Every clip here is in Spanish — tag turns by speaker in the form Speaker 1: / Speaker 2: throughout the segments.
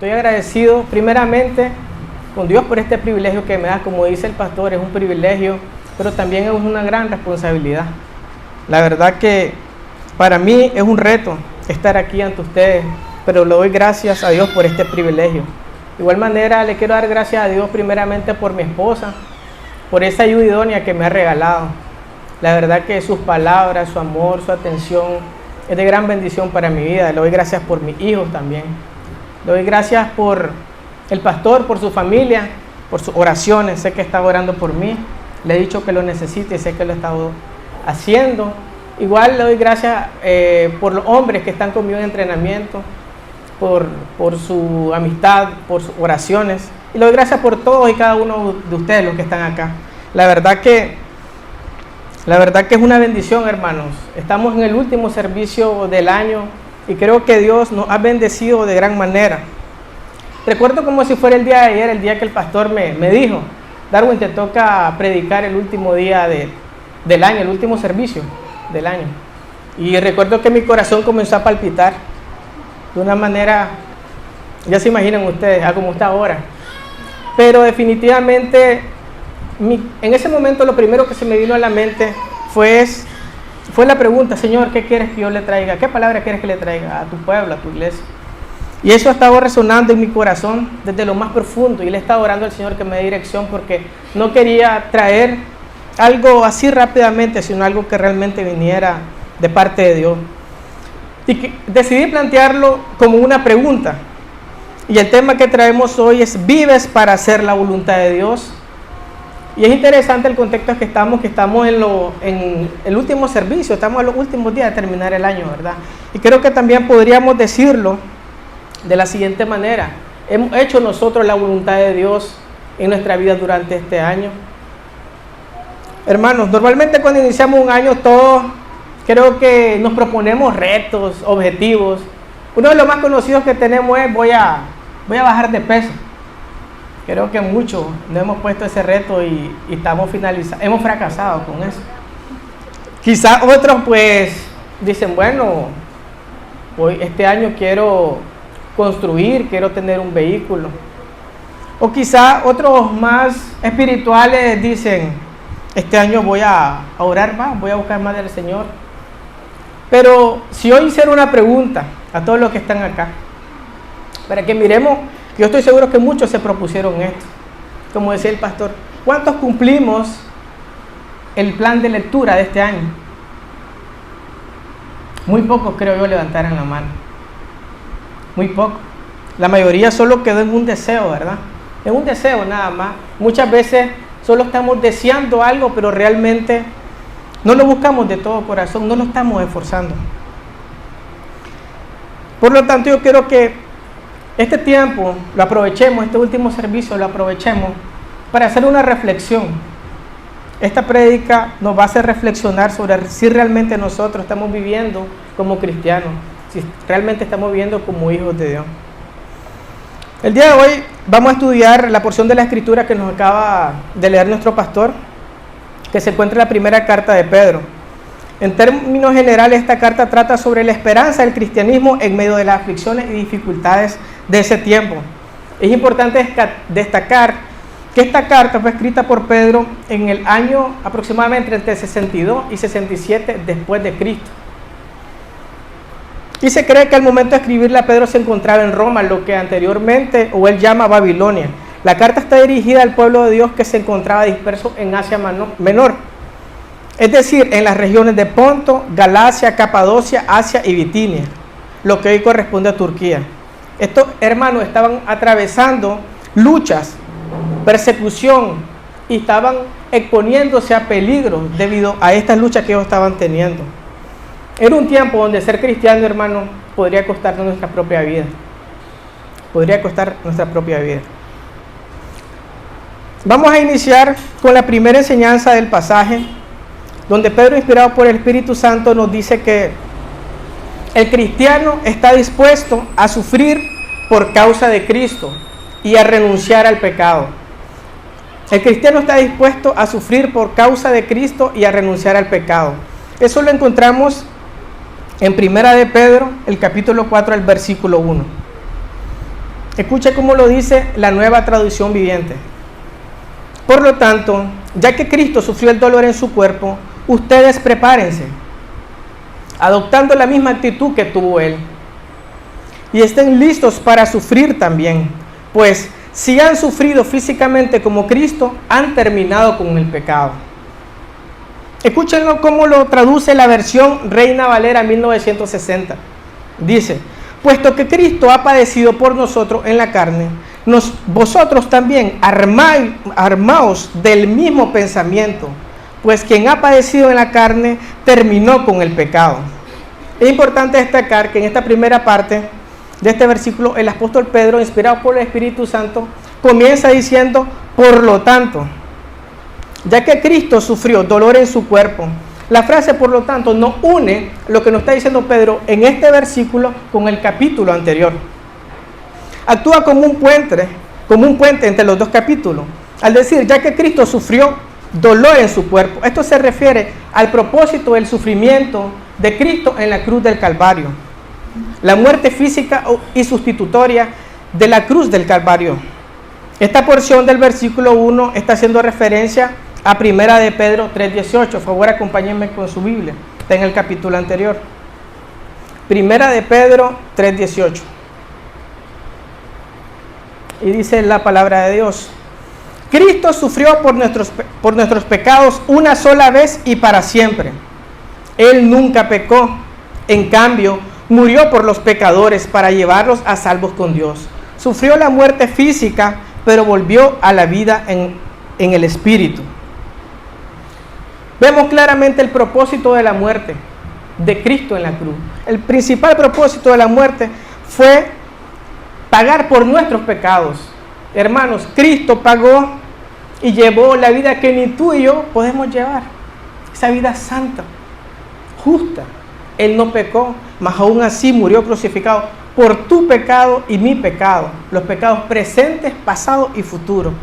Speaker 1: Estoy agradecido primeramente con Dios por este privilegio que me da. Como dice el pastor, es un privilegio, pero también es una gran responsabilidad. La verdad que para mí es un reto estar aquí ante ustedes, pero le doy gracias a Dios por este privilegio. De igual manera, le quiero dar gracias a Dios primeramente por mi esposa, por esa ayuda idónea que me ha regalado. La verdad que sus palabras, su amor, su atención es de gran bendición para mi vida. Le doy gracias por mis hijos también. Le doy gracias por el pastor, por su familia, por sus oraciones. Sé que está orando por mí. Le he dicho que lo necesite y sé que lo he estado haciendo. Igual le doy gracias por los hombres que están conmigo en entrenamiento, por su amistad, por sus oraciones. Y le doy gracias por todos y cada uno de ustedes los que están acá. La verdad que es una bendición, hermanos. Estamos en el último servicio del año y creo que Dios nos ha bendecido de gran manera. Recuerdo como si fuera el día de ayer, el día que el pastor me dijo: Darwin, te toca predicar el último día del año, el último servicio del año. Y recuerdo que mi corazón comenzó a palpitar de una manera, ya se imaginan ustedes, a como está ahora. Pero definitivamente, en ese momento lo primero que se me vino a la mente fue la pregunta: Señor, ¿qué quieres que yo le traiga? ¿Qué palabra quieres que le traiga a tu pueblo, a tu iglesia? Y eso ha estado resonando en mi corazón desde lo más profundo, y le he estado orando al Señor que me dé dirección, porque no quería traer algo así rápidamente, sino algo que realmente viniera de parte de Dios. Y decidí plantearlo como una pregunta. Y el tema que traemos hoy es: ¿vives para hacer la voluntad de Dios? Y es interesante el contexto en que estamos en el último servicio, estamos en los últimos días de terminar el año, ¿verdad? Y creo que también podríamos decirlo de la siguiente manera: ¿hemos hecho nosotros la voluntad de Dios en nuestra vida durante este año? Hermanos, normalmente cuando iniciamos un año todos creo que nos proponemos retos, objetivos. Uno de los más conocidos que tenemos es voy a bajar de peso. Creo que muchos nos hemos puesto ese reto y hemos fracasado con eso. Quizás otros pues dicen, bueno, hoy este año quiero construir, quiero tener un vehículo. O quizás otros más espirituales dicen, este año voy a orar más, voy a buscar más del Señor. Pero si hoy hiciera una pregunta a todos los que están acá, para que miremos, yo estoy seguro que muchos se propusieron esto. Como decía el pastor, ¿cuántos cumplimos el plan de lectura de este año? Muy pocos, creo yo, levantaron la mano. Muy pocos. La mayoría solo quedó en un deseo, ¿verdad? En un deseo nada más. Muchas veces solo estamos deseando algo, pero realmente no lo buscamos de todo corazón, no lo estamos esforzando. Por lo tanto, yo quiero que este tiempo lo aprovechemos, este último servicio lo aprovechemos para hacer una reflexión. Esta prédica nos va a hacer reflexionar sobre si realmente nosotros estamos viviendo como cristianos, si realmente estamos viviendo como hijos de Dios. El día de hoy vamos a estudiar la porción de la Escritura que nos acaba de leer nuestro pastor, que se encuentra en la primera carta de Pedro. En términos generales, esta carta trata sobre la esperanza del cristianismo en medio de las aflicciones y dificultades de ese tiempo. Es importante destacar que esta carta fue escrita por Pedro en el año aproximadamente entre 62 y 67 después de Cristo. Y se cree que al momento de escribirla Pedro se encontraba en Roma, lo que anteriormente o él llama Babilonia. La carta está dirigida al pueblo de Dios que se encontraba disperso en Asia Menor, es decir, en las regiones de Ponto, Galacia, Capadocia, Asia y Bitinia, lo que hoy corresponde a Turquía. Estos hermanos estaban atravesando luchas, persecución, y estaban exponiéndose a peligro debido a estas luchas que ellos estaban teniendo. Era un tiempo donde ser cristiano, hermano, podría costarnos nuestra propia vida. Podría costar nuestra propia vida. Vamos a iniciar con la primera enseñanza del pasaje, donde Pedro, inspirado por el Espíritu Santo, nos dice que el cristiano está dispuesto a sufrir por causa de Cristo y a renunciar al pecado. El cristiano está dispuesto a sufrir por causa de Cristo y a renunciar al pecado. Eso lo encontramos en Primera de Pedro, el capítulo 4, el versículo 1. Escuche cómo lo dice la Nueva Traducción Viviente. Por lo tanto, ya que Cristo sufrió el dolor en su cuerpo, ustedes prepárense, adoptando la misma actitud que tuvo Él. Y estén listos para sufrir también, pues si han sufrido físicamente como Cristo, han terminado con el pecado. Escúchenlo cómo lo traduce la versión Reina Valera 1960. Dice: puesto que Cristo ha padecido por nosotros en la carne, vosotros también armaos del mismo pensamiento, pues quien ha padecido en la carne terminó con el pecado. Es importante destacar que en esta primera parte de este versículo, el apóstol Pedro, inspirado por el Espíritu Santo, comienza diciendo: por lo tanto, ya que Cristo sufrió dolor en su cuerpo. La frase por lo tanto nos une lo que nos está diciendo Pedro en este versículo con el capítulo anterior. Actúa como un puente entre los dos capítulos, al decir: ya que Cristo sufrió dolor en su cuerpo. Esto se refiere al propósito del sufrimiento de Cristo en la cruz del Calvario, la muerte física y sustitutoria de la cruz del Calvario. Esta porción del versículo 1 está haciendo referencia a Primera de Pedro 3:18. Por favor, acompáñenme con su Biblia. Está en el capítulo anterior. Primera de Pedro 3:18. Y dice la palabra de Dios: Cristo sufrió por nuestros pecados una sola vez y para siempre. Él nunca pecó. En cambio, murió por los pecadores para llevarlos a salvos con Dios. Sufrió la muerte física, pero volvió a la vida en el Espíritu. Vemos claramente el propósito de la muerte de Cristo en la cruz. El principal propósito de la muerte fue pagar por nuestros pecados. Hermanos, Cristo pagó y llevó la vida que ni tú y yo podemos llevar. Esa vida santa, justa. Él no pecó, mas aún así murió crucificado por tu pecado y mi pecado. Los pecados presentes, pasados y futuros.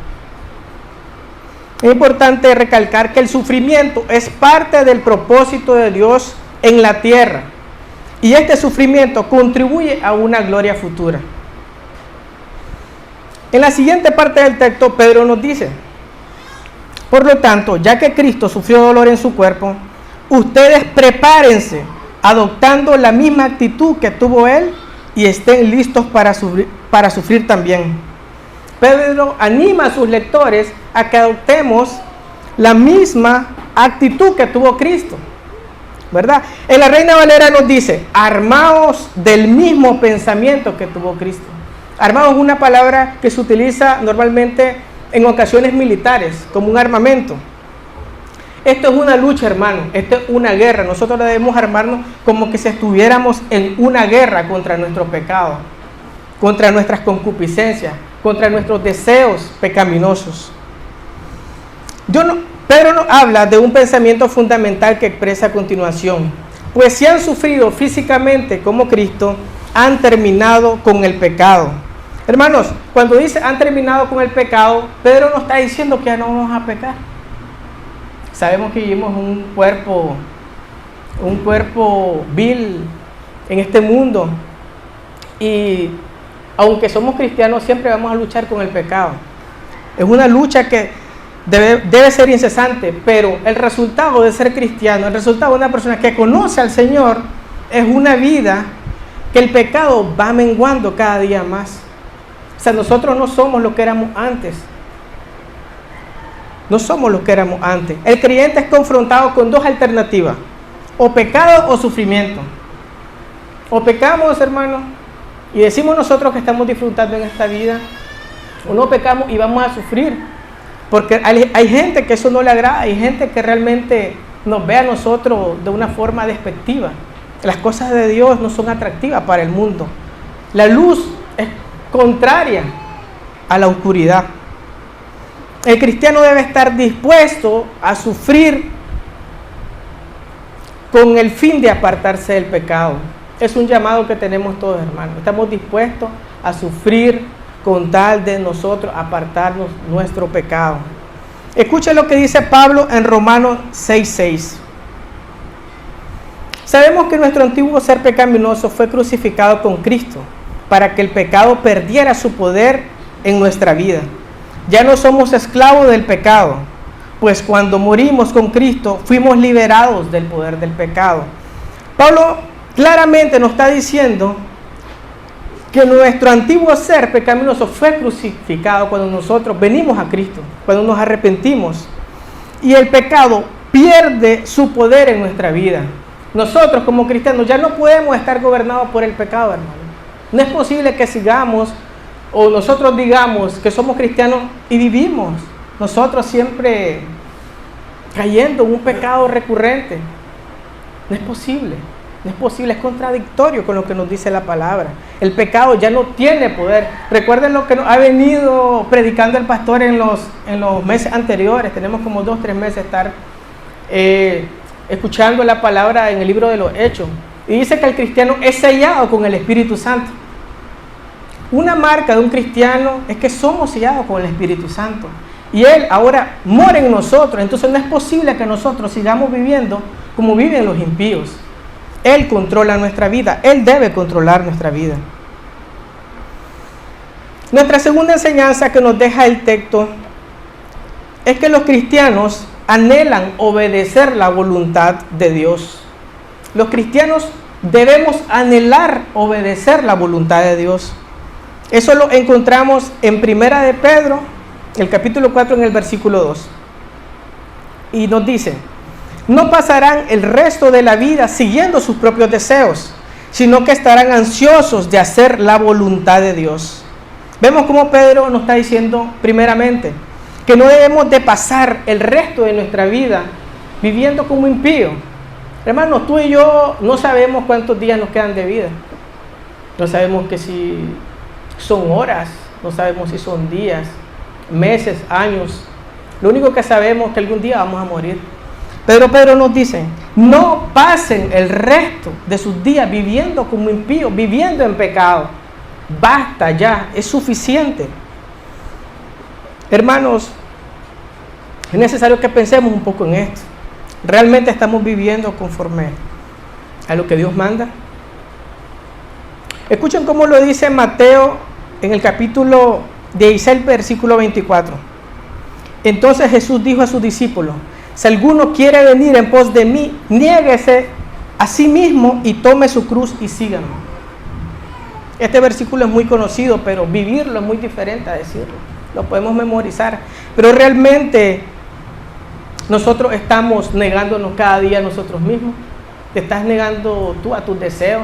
Speaker 1: Es importante recalcar que el sufrimiento es parte del propósito de Dios en la tierra. Y este sufrimiento contribuye a una gloria futura. En la siguiente parte del texto, Pedro nos dice: por lo tanto, ya que Cristo sufrió dolor en su cuerpo, ustedes prepárense, adoptando la misma actitud que tuvo Él, y estén listos para sufrir también. Pedro anima a sus lectores a que adoptemos la misma actitud que tuvo Cristo, ¿verdad? En la Reina Valera nos dice: armaos del mismo pensamiento que tuvo Cristo. Armados es una palabra que se utiliza normalmente en ocasiones militares, como un armamento. Esto es una lucha, hermano, esto es una guerra. Nosotros debemos armarnos como que si estuviéramos en una guerra contra nuestro pecado, contra nuestras concupiscencias, contra nuestros deseos pecaminosos. Pedro nos habla de un pensamiento fundamental que expresa a continuación: pues si han sufrido físicamente como Cristo, han terminado con el pecado. Hermanos, cuando dice han terminado con el pecado, Pedro no está diciendo que ya no vamos a pecar. Sabemos que vivimos un cuerpo vil en este mundo, y aunque somos cristianos siempre vamos a luchar con el pecado. Es una lucha que debe ser incesante, pero el resultado de ser cristiano, el resultado de una persona que conoce al Señor, es una vida que el pecado va menguando cada día más. O sea, nosotros no somos lo que éramos antes. No somos lo que éramos antes. El creyente es confrontado con dos alternativas: o pecado o sufrimiento. O pecamos, hermano, y decimos nosotros que estamos disfrutando en esta vida, o no pecamos y vamos a sufrir. Porque hay gente que eso no le agrada, hay gente que realmente nos ve a nosotros de una forma despectiva. Las cosas de Dios no son atractivas para el mundo. La luz es contraria a la oscuridad. El cristiano debe estar dispuesto a sufrir con el fin de apartarse del pecado. Es un llamado que tenemos todos, hermanos. Estamos dispuestos a sufrir con tal de nosotros apartarnos nuestro pecado. Escuchen lo que dice Pablo en Romanos 6:6. Sabemos que nuestro antiguo ser pecaminoso fue crucificado con Cristo para que el pecado perdiera su poder en nuestra vida. Ya no somos esclavos del pecado, pues cuando morimos con Cristo fuimos liberados del poder del pecado. Pablo claramente nos está diciendo que nuestro antiguo ser pecaminoso fue crucificado cuando nosotros venimos a Cristo, cuando nos arrepentimos, y el pecado pierde su poder en nuestra vida. Nosotros como cristianos ya no podemos estar gobernados por el pecado, hermano. No es posible que sigamos o nosotros digamos que somos cristianos y vivimos nosotros siempre cayendo en un pecado recurrente. No es posible, no es posible, es contradictorio con lo que nos dice la palabra. El pecado ya no tiene poder. Recuerden lo que nos ha venido predicando el pastor en los meses anteriores. Tenemos como 2 o 3 meses de estar escuchando la palabra en el libro de los Hechos. Y dice que el cristiano es sellado con el Espíritu Santo. Una marca de un cristiano es que somos sellados con el Espíritu Santo. Y Él ahora mora en nosotros. Entonces no es posible que nosotros sigamos viviendo como viven los impíos. Él controla nuestra vida. Él debe controlar nuestra vida. Nuestra segunda enseñanza que nos deja el texto es que los cristianos anhelan obedecer la voluntad de Dios. Los cristianos debemos anhelar obedecer la voluntad de Dios. Eso lo encontramos en Primera de Pedro, el capítulo 4, en el versículo 2. Y nos dice: no pasarán el resto de la vida siguiendo sus propios deseos, sino que estarán ansiosos de hacer la voluntad de Dios. Vemos cómo Pedro nos está diciendo primeramente que no debemos de pasar el resto de nuestra vida viviendo como impío. Hermanos, tú y yo no sabemos cuántos días nos quedan de vida. No sabemos que si son horas, no sabemos si son días, meses, años. Lo único que sabemos es que algún día vamos a morir. Pedro nos dice: no pasen el resto de sus días viviendo como impíos, viviendo en pecado. Basta ya, es suficiente. Hermanos, es necesario que pensemos un poco en esto. ¿Realmente estamos viviendo conforme a lo que Dios manda? Escuchen cómo lo dice Mateo en el capítulo 16, versículo 24. Entonces Jesús dijo a sus discípulos: si alguno quiere venir en pos de mí, niéguese a sí mismo y tome su cruz y sígame. Este versículo es muy conocido, pero vivirlo es muy diferente a decirlo. Lo podemos memorizar, pero realmente nosotros estamos negándonos cada día a nosotros mismos. ¿Te estás negando tú a tus deseos?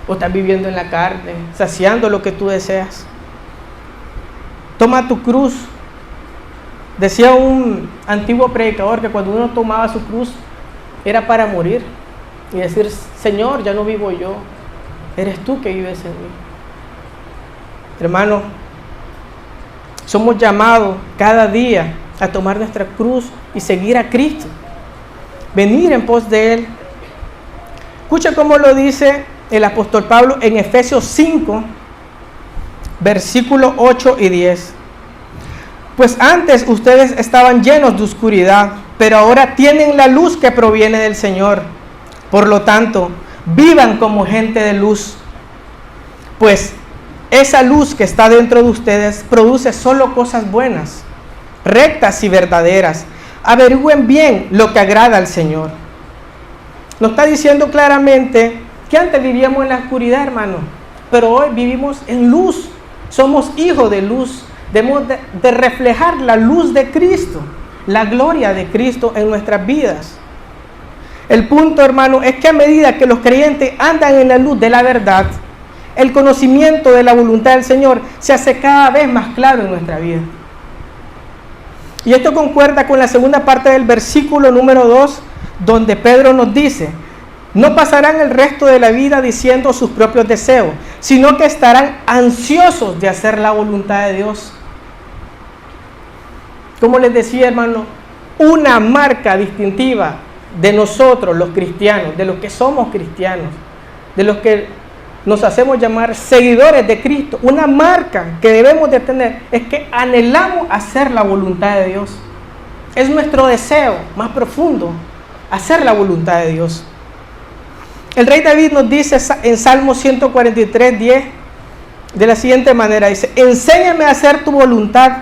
Speaker 1: ¿O estás viviendo en la carne, saciando lo que tú deseas? Toma tu cruz. Decía un antiguo predicador que cuando uno tomaba su cruz era para morir y decir: Señor, ya no vivo yo, eres tú que vives en mí. Hermano, somos llamados cada día a tomar nuestra cruz y seguir a Cristo, venir en pos de Él. Escucha cómo lo dice el apóstol Pablo en Efesios 5, versículos 8 y 10. Pues antes ustedes estaban llenos de oscuridad, pero ahora tienen la luz que proviene del Señor. Por lo tanto, vivan como gente de luz, pues esa luz que está dentro de ustedes produce solo cosas buenas, rectas y verdaderas. Averigüen bien lo que agrada al Señor. Nos está diciendo claramente que antes vivíamos en la oscuridad, hermano, pero hoy vivimos en luz. Somos hijos de luz. Debemos de reflejar la luz de Cristo, la gloria de Cristo en nuestras vidas. El punto, hermano, es que a medida que los creyentes andan en la luz de la verdad, el conocimiento de la voluntad del Señor se hace cada vez más claro en nuestra vida. Y esto concuerda con la segunda parte del versículo número 2, donde Pedro nos dice: no pasarán el resto de la vida diciendo sus propios deseos, sino que estarán ansiosos de hacer la voluntad de Dios. Como les decía, hermano, una marca distintiva de nosotros los cristianos, de los que somos cristianos, de los que nos hacemos llamar seguidores de Cristo, una marca que debemos de tener es que anhelamos hacer la voluntad de Dios. Es nuestro deseo más profundo, hacer la voluntad de Dios. El rey David nos dice en Salmo 143:10 de la siguiente manera, dice: enséñame a hacer tu voluntad,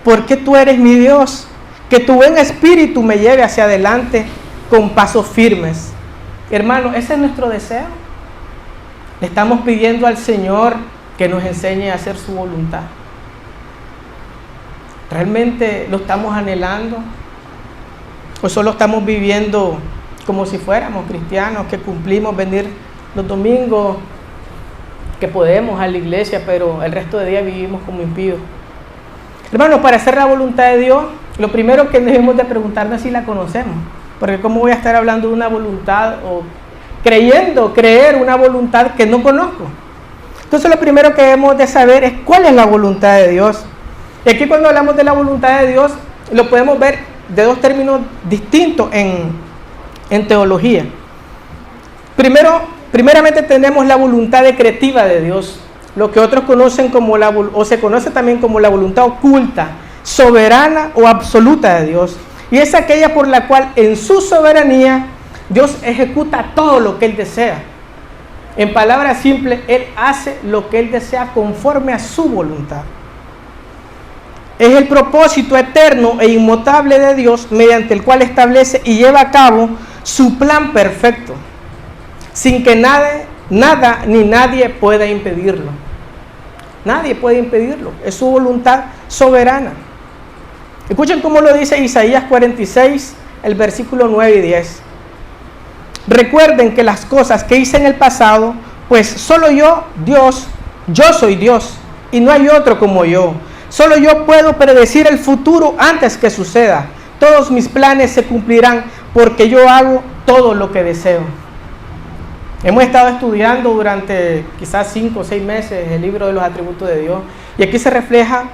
Speaker 1: porque tú eres mi Dios. Que tu buen espíritu me lleve hacia adelante con pasos firmes. Hermano, ese es nuestro deseo. Le estamos pidiendo al Señor que nos enseñe a hacer su voluntad. ¿Realmente lo estamos anhelando? ¿O solo estamos viviendo como si fuéramos cristianos, que cumplimos venir los domingos, que podemos a la iglesia, pero el resto de días vivimos como impíos? Hermanos, para hacer la voluntad de Dios, lo primero que debemos de preguntarnos es si la conocemos. Porque ¿cómo voy a estar hablando de una voluntad o creer una voluntad que no conozco? Entonces lo primero que debemos de saber es cuál es la voluntad de Dios. Y aquí cuando hablamos de la voluntad de Dios, lo podemos ver de dos distintos en teología. Primeramente tenemos la voluntad decretiva de Dios, lo que otros conocen como se conoce también como la voluntad oculta, soberana o absoluta de Dios. Y es aquella por la cual en su soberanía Dios ejecuta todo lo que Él desea. En palabras simples, Él hace lo que Él desea conforme a su voluntad. Es el propósito eterno e inmutable de Dios mediante el cual establece y lleva a cabo su plan perfecto, sin que nada ni nadie pueda impedirlo. Nadie puede impedirlo. Es su voluntad soberana. Escuchen cómo lo dice Isaías 46, el versículo 9 y 10. Recuerden que las cosas que hice en el pasado, pues solo yo, Dios, yo soy Dios, y no hay otro como yo. Solo yo puedo predecir el futuro antes que suceda. Todos mis planes se cumplirán porque yo hago todo lo que deseo. Hemos estado estudiando durante quizás 5 o 6 meses el libro de los atributos de Dios. Y aquí se refleja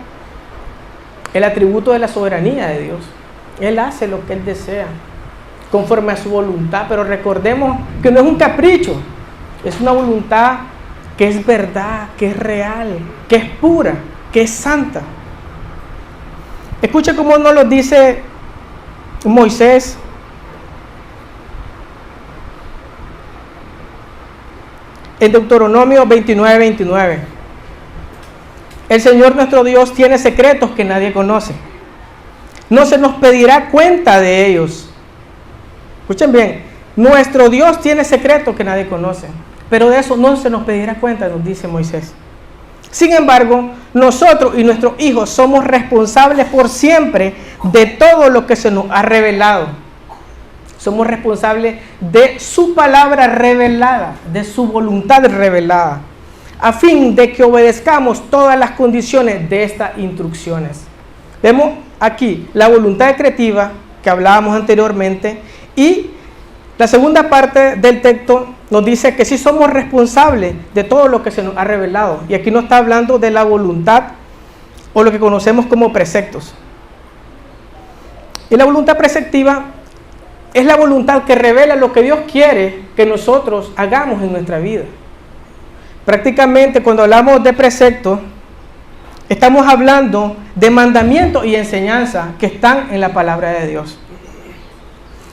Speaker 1: el atributo de la soberanía de Dios. Él hace lo que Él desea, conforme a su voluntad. Pero recordemos que no es un capricho. Es una voluntad que es verdad, que es real, que es pura, que es santa. Escucha cómo nos lo dice Moisés. En Deuteronomio 29:29. El Señor nuestro Dios tiene secretos que nadie conoce. No se nos pedirá cuenta de ellos. Escuchen bien. Nuestro Dios tiene secretos que nadie conoce. Pero de eso no se nos pedirá cuenta, nos dice Moisés. Sin embargo, nosotros y nuestros hijos somos responsables por siempre de todo lo que se nos ha revelado. Somos responsables de su palabra revelada, de su voluntad revelada, a fin de que obedezcamos todas las condiciones de estas instrucciones. Vemos aquí la voluntad decretiva que hablábamos anteriormente, y la segunda parte del texto nos dice que sí somos responsables de todo lo que se nos ha revelado. Y aquí no está hablando de la voluntad o lo que conocemos como preceptos. Y la voluntad preceptiva es la voluntad que revela lo que Dios quiere que nosotros hagamos en nuestra vida. Prácticamente cuando hablamos de preceptos, estamos hablando de mandamientos y enseñanzas que están en la palabra de Dios.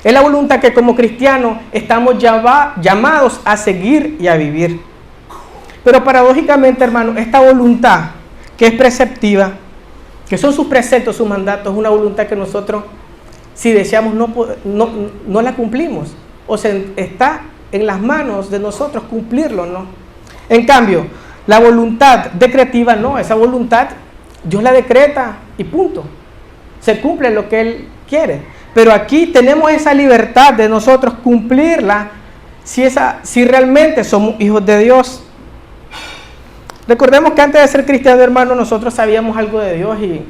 Speaker 1: Es la voluntad que como cristianos estamos llamados a seguir y a vivir. Pero paradójicamente, hermanos, esta voluntad que es preceptiva, que son sus preceptos, sus mandatos, es una voluntad que nosotros, si deseamos, no la cumplimos. O sea, está en las manos de nosotros cumplirlo, ¿no? En cambio, la voluntad decretiva no, esa voluntad Dios la decreta y punto. Se cumple lo que Él quiere. Pero aquí tenemos esa libertad de nosotros cumplirla si realmente somos hijos de Dios. Recordemos que antes de ser cristianos, hermanos, nosotros sabíamos algo de Dios, y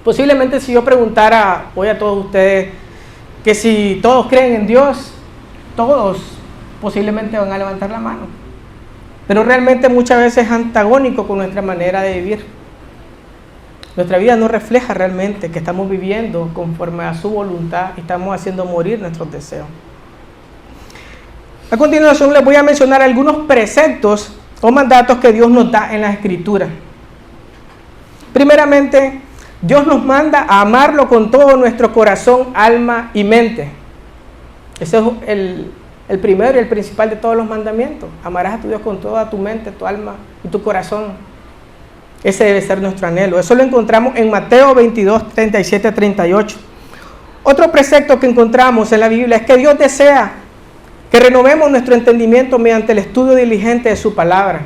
Speaker 1: posiblemente si yo preguntara hoy a todos ustedes que si todos creen en Dios, todos posiblemente van a levantar la mano. Pero realmente muchas veces es antagónico con nuestra manera de vivir. Nuestra vida no refleja realmente que estamos viviendo conforme a su voluntad y estamos haciendo morir nuestros deseos. A continuación les voy a mencionar algunos preceptos o mandatos que Dios nos da en la Escritura. Primeramente, Dios nos manda a amarlo con todo nuestro corazón, alma y mente. Ese es el primero y el principal de todos los mandamientos. Amarás a tu Dios con toda tu mente, tu alma y tu corazón. Ese debe ser nuestro anhelo. Eso lo encontramos en Mateo 22, 37, 38. Otro precepto que encontramos en la Biblia es que Dios desea que renovemos nuestro entendimiento mediante el estudio diligente de su palabra.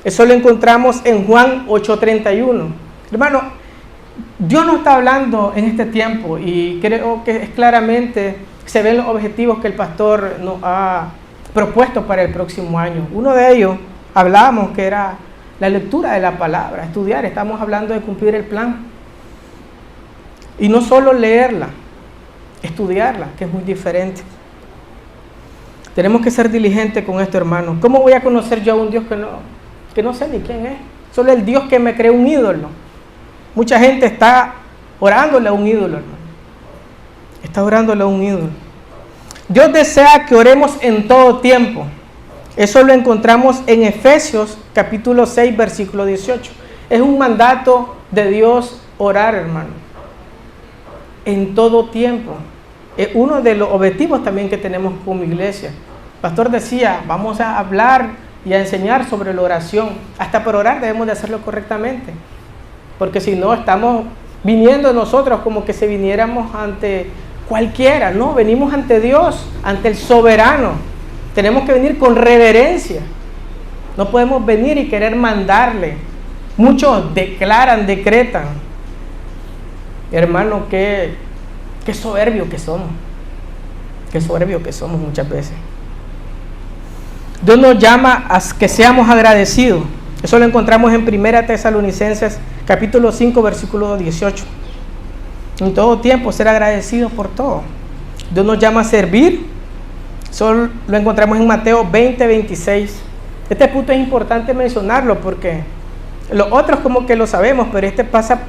Speaker 1: Eso lo encontramos en Juan 8:31. Hermano, Dios no está hablando en este tiempo y creo que es claramente se ven los objetivos que el pastor nos ha propuesto para el próximo año. Uno de ellos, hablábamos que era la lectura de la palabra, estudiar. Estamos hablando de cumplir el plan. Y no solo leerla, estudiarla, que es muy diferente. Tenemos que ser diligentes con esto, hermano. ¿Cómo voy a conocer yo a un Dios que no sé ni quién es? Solo el Dios que me creó un ídolo. Mucha gente está orándole a un ídolo, hermano. Está orándole a un ídolo. Dios desea que oremos en todo tiempo. Eso lo encontramos en Efesios capítulo 6, versículo 18. Es un mandato de Dios orar, hermano. En todo tiempo. Es uno de los objetivos también que tenemos como iglesia. El pastor decía, vamos a hablar y a enseñar sobre la oración. Hasta por orar debemos de hacerlo correctamente. Porque si no, estamos viniendo nosotros como que si viniéramos ante cualquiera. No, venimos ante Dios, ante el soberano. Tenemos que venir con reverencia. No podemos venir y querer mandarle. Muchos decretan. Hermano, qué soberbio que somos. Qué soberbio que somos muchas veces. Dios nos llama a que seamos agradecidos. Eso lo encontramos en 1 Tesalonicenses capítulo 5, versículo 18. En todo tiempo ser agradecidos por todo. Dios nos llama a servir. Eso lo encontramos en Mateo 20, 26. Este punto es importante mencionarlo porque los otros como que lo sabemos, pero este pasa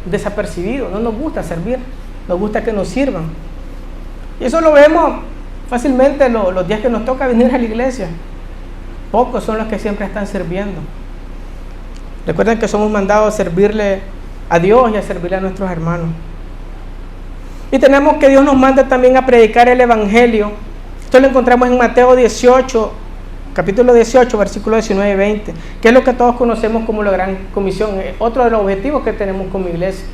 Speaker 1: desapercibido. No nos gusta servir, nos gusta que nos sirvan. Y eso lo vemos fácilmente los días que nos toca venir a la iglesia. Pocos son los que siempre están sirviendo. Recuerden que somos mandados a servirle a Dios y a servirle a nuestros hermanos. Y tenemos que Dios nos manda también a predicar el Evangelio. Esto lo encontramos en Mateo 18, capítulo 18, versículo 19 y 20, que es lo que todos conocemos como la Gran Comisión. Otro de los objetivos que tenemos como iglesia.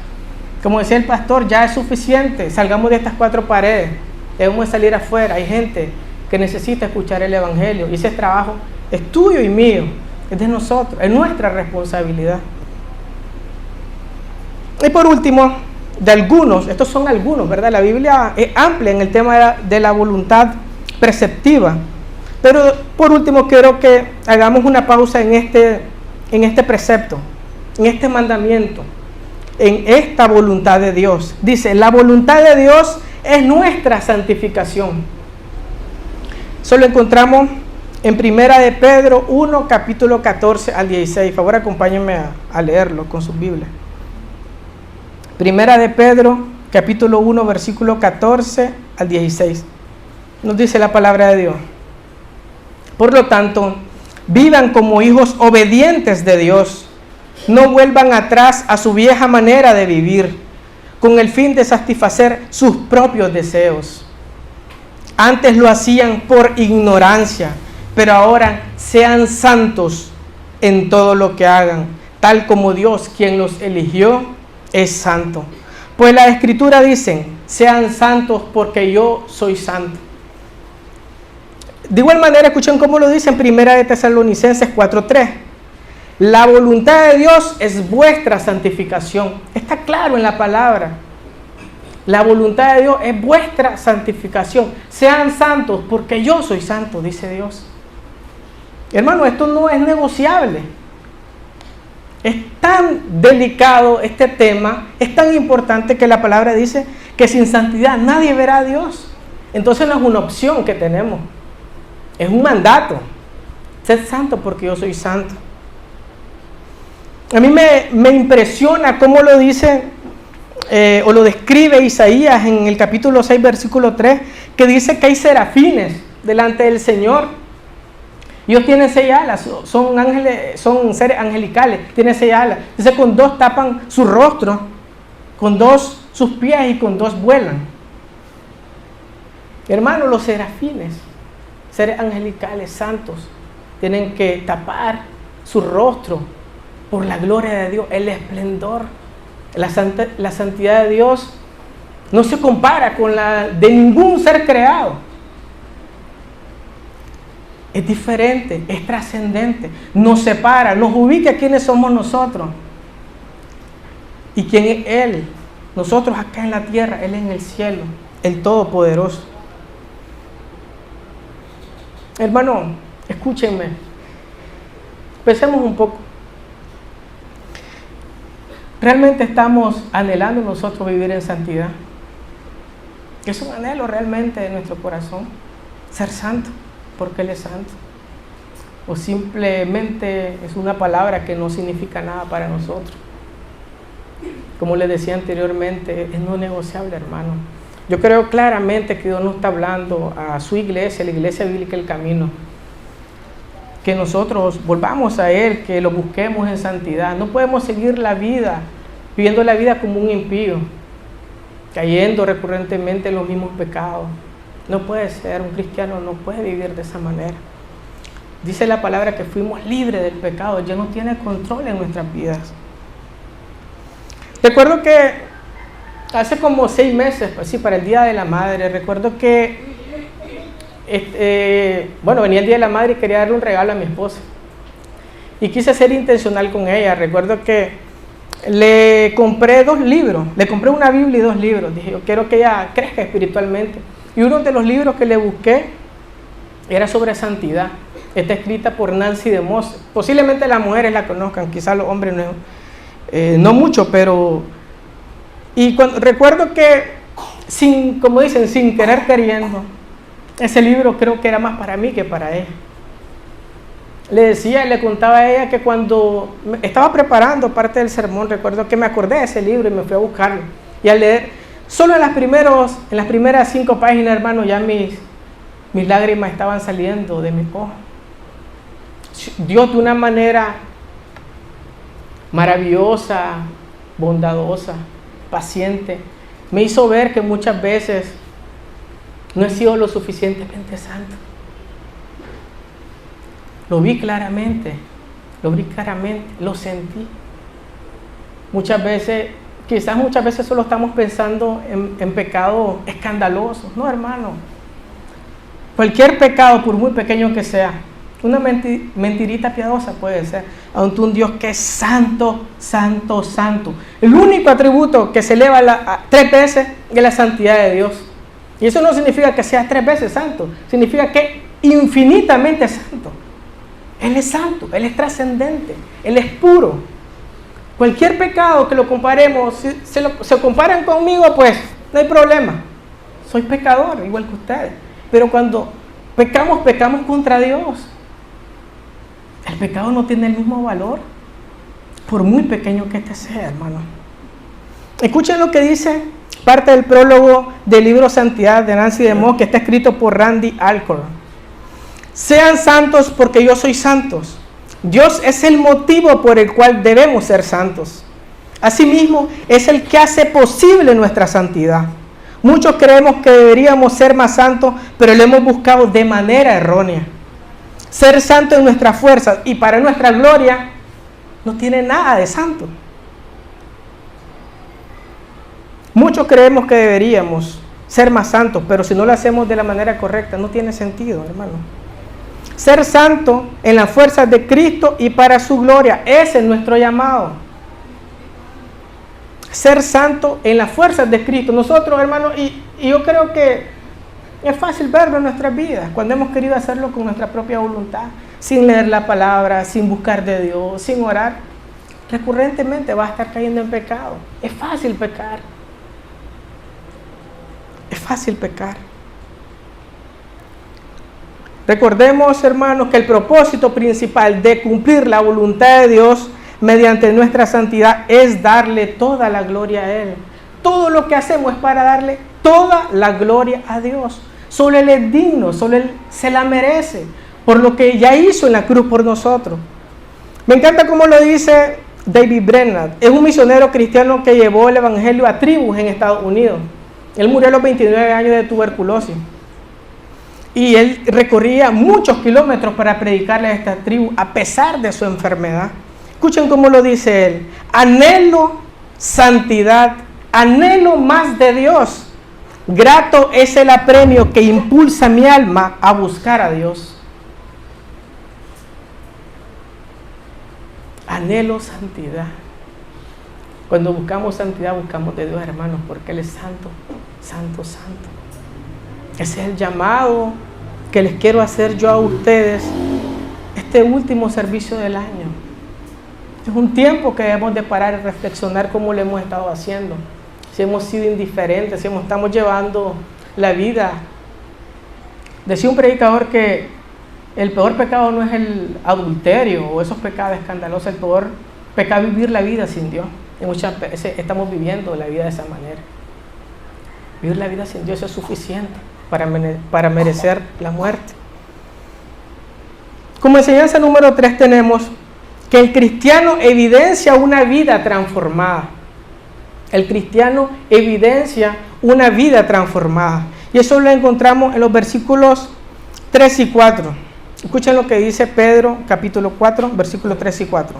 Speaker 1: Como decía el pastor, ya es suficiente. Salgamos de estas cuatro paredes. Debemos de salir afuera. Hay gente que necesita escuchar el Evangelio. Y ese trabajo es tuyo y mío. Es de nosotros. Es nuestra responsabilidad. Y por último, de algunos, estos son algunos, ¿verdad? La Biblia es amplia en el tema de la voluntad preceptiva. Pero por último quiero que hagamos una pausa en este precepto, en este mandamiento, en esta voluntad de Dios. Dice, la voluntad de Dios es nuestra santificación. Eso lo encontramos en 1 de Pedro 1, capítulo 14 al 16. Por favor, acompáñenme a leerlo con sus Biblias. 1 de Pedro, capítulo 1, versículo 14 al 16. Nos dice la palabra de Dios. Por lo tanto, vivan como hijos obedientes de Dios. No vuelvan atrás a su vieja manera de vivir, con el fin de satisfacer sus propios deseos. Antes lo hacían por ignorancia, pero ahora sean santos en todo lo que hagan, tal como Dios, quien los eligió, es santo. Pues la Escritura dice, sean santos porque yo soy santo. De igual manera, escuchen cómo lo dice en 1 de Tesalonicenses 4:3. La voluntad de Dios es vuestra santificación. Está claro en la palabra. La voluntad de Dios es vuestra santificación. Sean santos porque yo soy santo, dice Dios. Hermano, esto no es negociable. Es tan delicado este tema, es tan importante que la palabra dice que sin santidad nadie verá a Dios. Entonces no es una opción que tenemos, es un mandato. Sed santo porque yo soy santo. A mí me impresiona cómo lo dice o lo describe Isaías en el capítulo 6, versículo 3, que dice que hay serafines delante del Señor. Ellos tienen 6 alas, son ángeles, son seres angelicales, tienen 6 alas. Dice, con 2 tapan su rostro, con 2 sus pies y con 2 vuelan. Hermanos, los serafines seres angelicales, santos, tienen que tapar su rostro por la gloria de Dios, el esplendor. La santidad de Dios no se compara con la de ningún ser creado. Es diferente, es trascendente, nos separa, nos ubica quiénes somos nosotros y quién es Él. Nosotros acá en la tierra, Él en el cielo, el Todopoderoso. Hermano, escúchenme, pensemos un poco. ¿Realmente estamos anhelando nosotros vivir en santidad? Es un anhelo realmente de nuestro corazón, ser santo, porque Él es santo. O simplemente es una palabra que no significa nada para nosotros. Como les decía anteriormente, es no negociable, hermano. Yo creo claramente que Dios nos está hablando a su iglesia, la Iglesia Bíblica El Camino, que nosotros volvamos a Él, que lo busquemos en santidad. No podemos seguir la vida, viviendo la vida como un impío, cayendo recurrentemente en los mismos pecados. No puede ser, un cristiano no puede vivir de esa manera. Dice la palabra que fuimos libres del pecado, ya no tiene control en nuestras vidas. Recuerdo que hace como 6 meses, pues sí, para el Día de la Madre, recuerdo que venía el Día de la Madre y quería darle un regalo a mi esposa. Y quise ser intencional con ella. Recuerdo que le compré 2 libros, le compré una Biblia y 2 libros. Dije, yo quiero que ella crezca espiritualmente. Y uno de los libros que le busqué era sobre santidad. Está escrita por Nancy DeMoss. Posiblemente las mujeres la conozcan, quizás los hombres no mucho, pero... Y recuerdo que, como dicen, sin querer queriendo, ese libro creo que era más para mí que para ella. Le contaba a ella que cuando estaba preparando parte del sermón, recuerdo que me acordé de ese libro y me fui a buscarlo. Y al leer, solo en las primeras 5 páginas, hermano, ya mis lágrimas estaban saliendo de mis ojos. Dios de una manera maravillosa, bondadosa, paciente, me hizo ver que muchas veces no he sido lo suficientemente santo. Lo vi claramente, lo sentí. Muchas veces solo estamos pensando en pecados escandalosos. No, hermano. Cualquier pecado, por muy pequeño que sea, una mentirita piadosa puede ser, ante un Dios que es santo, santo, santo. El único atributo que se eleva 3 veces es la santidad de Dios. Y eso no significa que sea 3 veces santo, significa que infinitamente santo. Él es santo, Él es trascendente, Él es puro. Cualquier pecado que lo comparemos, si se comparan conmigo, pues no hay problema. Soy pecador, igual que ustedes. Pero cuando pecamos contra Dios. El pecado no tiene el mismo valor, por muy pequeño que este sea, hermano. Escuchen lo que dice parte del prólogo del libro Santidad de Nancy DeMoss, que está escrito por Randy Alcorn. Sean santos porque yo soy santos. Dios es el motivo por el cual debemos ser santos. Asimismo, es el que hace posible nuestra santidad. Muchos creemos que deberíamos ser más santos, pero lo hemos buscado de manera errónea. Ser santo en nuestras fuerzas y para nuestra gloria no tiene nada de santo. Muchos creemos que deberíamos ser más santos, pero si no lo hacemos de la manera correcta, no tiene sentido, hermano. Ser santo en las fuerzas de Cristo y para su gloria, ese es nuestro llamado. Ser santo en las fuerzas de Cristo. Nosotros, hermano, y yo creo que es fácil verlo en nuestras vidas, cuando hemos querido hacerlo con nuestra propia voluntad, sin leer la palabra, sin buscar de Dios, sin orar, recurrentemente va a estar cayendo en pecado. Es fácil pecar. Es fácil pecar. Recordemos, hermanos, que el propósito principal de cumplir la voluntad de Dios mediante nuestra santidad es darle toda la gloria a Él. Todo lo que hacemos es para darle toda la gloria a Dios. Solo Él es digno, solo Él se la merece por lo que ya hizo en la cruz por nosotros. Me encanta cómo lo dice David Brainerd. Es un misionero cristiano que llevó el evangelio a tribus en Estados Unidos. Él murió a los 29 años de tuberculosis. Y él recorría muchos kilómetros para predicarle a esta tribu a pesar de su enfermedad. Escuchen cómo lo dice él. Anhelo santidad, anhelo más de Dios. Grato es el apremio que impulsa mi alma a buscar a Dios. Anhelo santidad. Cuando buscamos santidad, buscamos de Dios, hermanos, porque Él es santo, santo, santo. Ese es el llamado que les quiero hacer yo a ustedes este último servicio del año. Es un tiempo que debemos de parar y reflexionar cómo lo hemos estado haciendo. Si hemos sido indiferentes, si estamos llevando la vida. Decía un predicador que el peor pecado no es el adulterio o esos pecados escandalosos. El peor pecado es vivir la vida sin Dios. Y muchas veces estamos viviendo la vida de esa manera. Vivir la vida sin Dios es suficiente para merecer la muerte. Como enseñanza número 3 tenemos que el cristiano evidencia una vida transformada. El cristiano evidencia una vida transformada. Y eso lo encontramos en los versículos 3 y 4. Escuchen lo que dice Pedro, capítulo 4, versículos 3 y 4.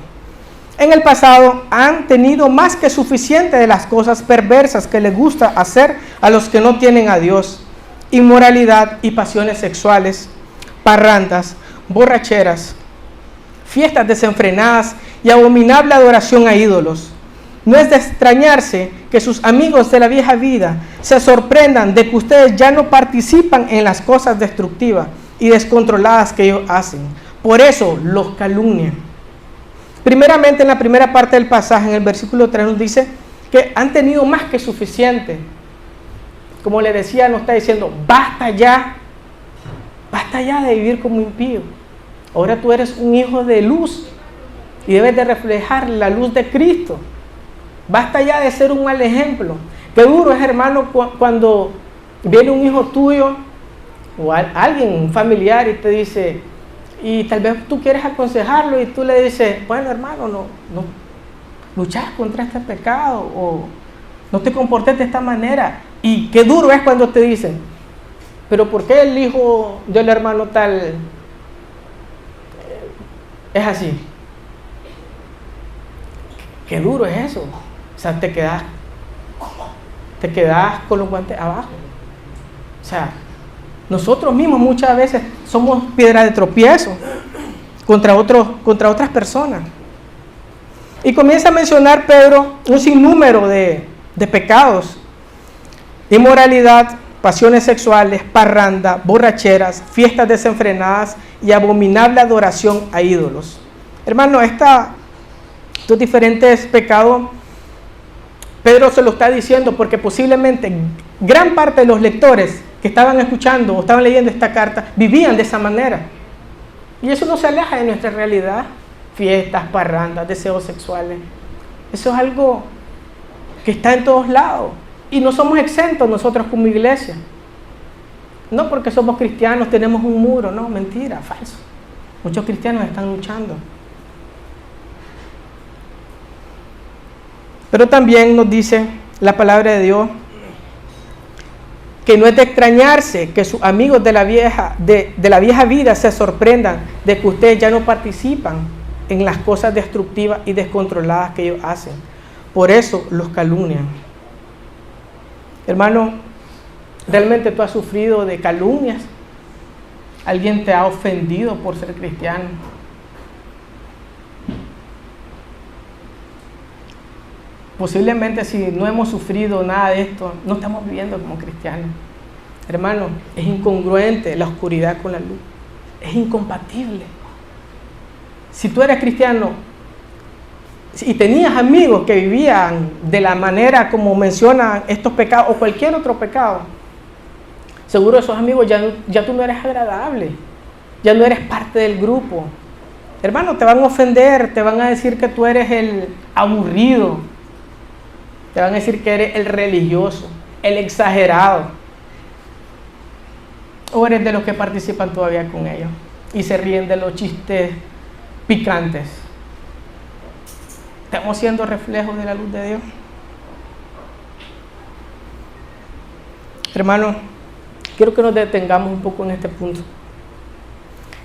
Speaker 1: En el pasado han tenido más que suficiente de las cosas perversas que les gusta hacer a los que no tienen a Dios. Inmoralidad y pasiones sexuales, parrandas, borracheras, fiestas desenfrenadas y abominable adoración a ídolos. No es de extrañarse que sus amigos de la vieja vida se sorprendan de que ustedes ya no participan en las cosas destructivas y descontroladas que ellos hacen. Por eso los calumnian. Primeramente, en la primera parte del pasaje, en el versículo 3, nos dice que han tenido más que suficiente. Como le decía, nos está diciendo, basta ya de vivir como impío. Ahora tú eres un hijo de luz y debes de reflejar la luz de Cristo. Basta ya de ser un mal ejemplo. Qué duro es, hermano, cuando viene un hijo tuyo o alguien, un familiar, y te dice, y tal vez tú quieres aconsejarlo y tú le dices, bueno, hermano, no luchas contra este pecado o no te comportes de esta manera. Y qué duro es cuando te dicen, pero ¿por qué el hijo del hermano tal es así? Qué duro es eso. O sea, te quedas con los guantes abajo. O sea, nosotros mismos muchas veces somos piedra de tropiezo contra otras personas. Y comienza a mencionar Pedro un sinnúmero de pecados: inmoralidad, pasiones sexuales, parranda, borracheras, fiestas desenfrenadas y abominable adoración a ídolos. Hermano, estos diferentes pecados, Pedro se lo está diciendo porque posiblemente gran parte de los lectores que estaban escuchando o estaban leyendo esta carta vivían de esa manera. Y eso no se aleja de nuestra realidad. Fiestas, parrandas, deseos sexuales. Eso es algo que está en todos lados. Y no somos exentos nosotros como iglesia. No porque somos cristianos tenemos un muro. No, mentira, falso. Muchos cristianos están luchando. Pero también nos dice la palabra de Dios que no es de extrañarse que sus amigos de la vieja vida se sorprendan de que ustedes ya no participan en las cosas destructivas y descontroladas que ellos hacen. Por eso los calumnian. Hermano, ¿realmente tú has sufrido de calumnias? ¿Alguien te ha ofendido por ser cristiano? Posiblemente si no hemos sufrido nada de esto, no estamos viviendo como cristianos. Hermano, es incongruente la oscuridad con la luz. Es incompatible. Si tú eres cristiano y tenías amigos que vivían de la manera como mencionan estos pecados o cualquier otro pecado, seguro esos amigos ya tú no eres agradable, ya no eres parte del grupo. Hermano, te van a ofender, te van a decir que tú eres el aburrido. Te van a decir que eres el religioso, el exagerado. O eres de los que participan todavía con ellos y se ríen de los chistes picantes. ¿Estamos siendo reflejos de la luz de Dios? Hermano, Quiero que nos detengamos un poco en este punto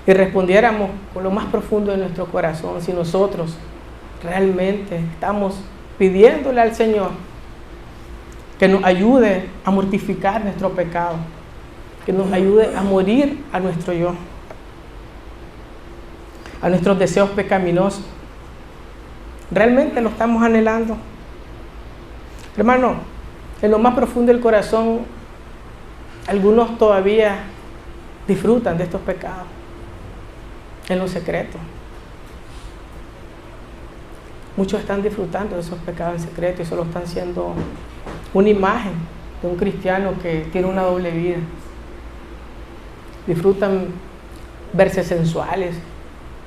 Speaker 1: y respondiéramos con lo más profundo de nuestro corazón si nosotros realmente estamos pidiéndole al Señor que nos ayude a mortificar nuestro pecado, que nos ayude a morir a nuestro yo, a nuestros deseos pecaminosos. ¿Realmente lo estamos anhelando? Hermano, en lo más profundo del corazón, algunos todavía disfrutan de estos pecados, en lo secreto. Muchos están disfrutando de esos pecados en secreto y solo están siendo una imagen de un cristiano que tiene una doble vida. Disfrutan verse sensuales,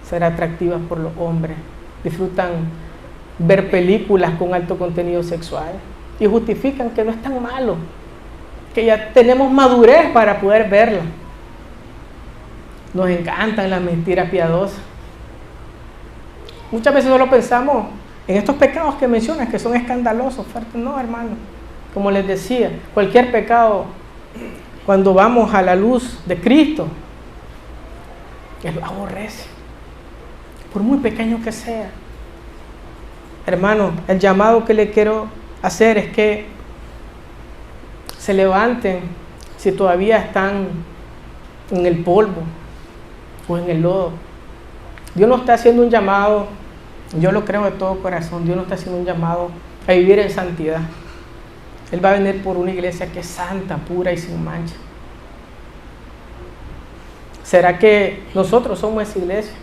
Speaker 1: ser atractivas por los hombres, disfrutan ver películas con alto contenido sexual y justifican que no es tan malo, que ya tenemos madurez para poder verla. Nos encantan las mentiras piadosas. Muchas veces solo pensamos en estos pecados que mencionas, que son escandalosos, fuertes. No, hermano, como les decía, cualquier pecado, cuando vamos a la luz de Cristo, Él lo aborrece, por muy pequeño que sea. Hermano, el llamado que le quiero hacer es que se levanten si todavía están en el polvo o en el lodo. Dios no está haciendo un llamado, yo lo creo de todo corazón, Dios no está haciendo un llamado a vivir en santidad. Él va a venir por una iglesia que es santa, pura y sin mancha. ¿Será que nosotros somos esa iglesia?